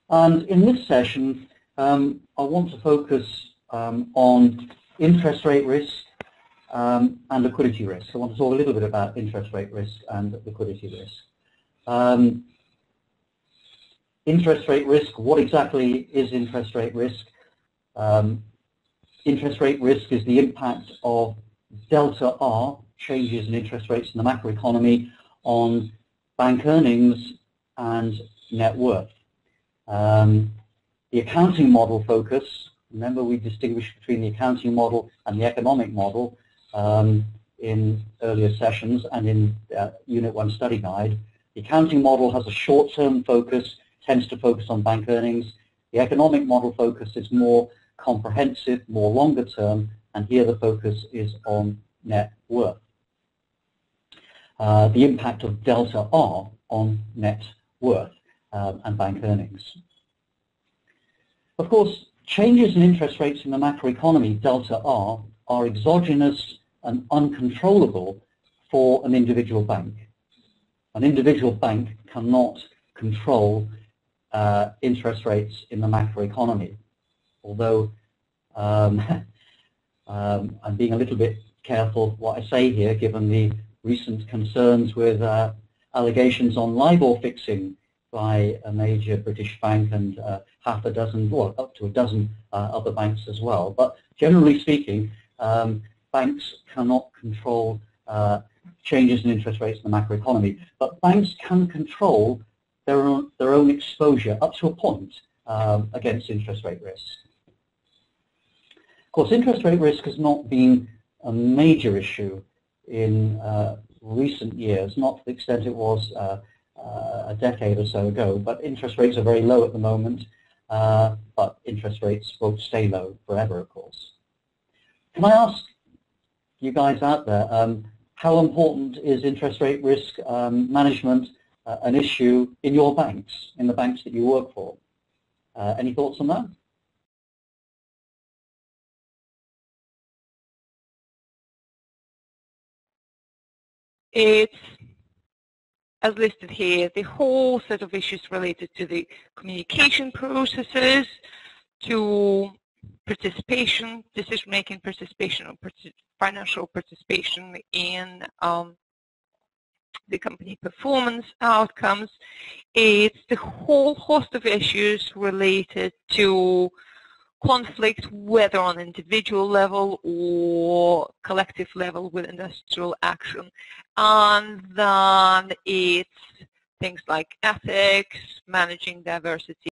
And in this session, I want to focus on interest rate risk and liquidity risk. I want to talk a little bit about interest rate risk and liquidity risk. Interest rate risk, what exactly is interest rate risk? Interest rate risk is the impact of delta R, changes in interest rates in the macroeconomy, on bank earnings and net worth. The accounting model focus, remember we distinguished between the accounting model and the economic model in earlier sessions and in Unit 1 study guide. The accounting model has a short-term focus, tends to focus on bank earnings. The economic model focus is more comprehensive, more longer term, and here the focus is on net worth. The impact of delta R on net worth and bank earnings. Of course, changes in interest rates in the macroeconomy, delta R, are exogenous and uncontrollable for an individual bank. An individual bank cannot control interest rates in the macroeconomy. Although I'm being a little bit careful what I say here, given the recent concerns with allegations on LIBOR fixing by a major British bank and half a dozen, or up to a dozen other banks as well. But generally speaking, banks cannot control changes in interest rates in the macroeconomy, but banks can control their own exposure up to a point against interest rate risk. Of course, interest rate risk has not been a major issue in recent years, not to the extent it was a decade or so ago, but interest rates are very low at the moment, but interest rates won't stay low forever, of course. Can I ask you guys out there, how important is interest rate risk management an issue in your banks, in the banks that you work for? Any thoughts on that? It's, as listed here, the whole set of issues related to the communication processes, to participation, decision-making participation, or financial participation in the company performance outcomes. It's the whole host of issues related to conflict, whether on individual level or collective level with industrial action. And then it's things like ethics, managing diversity,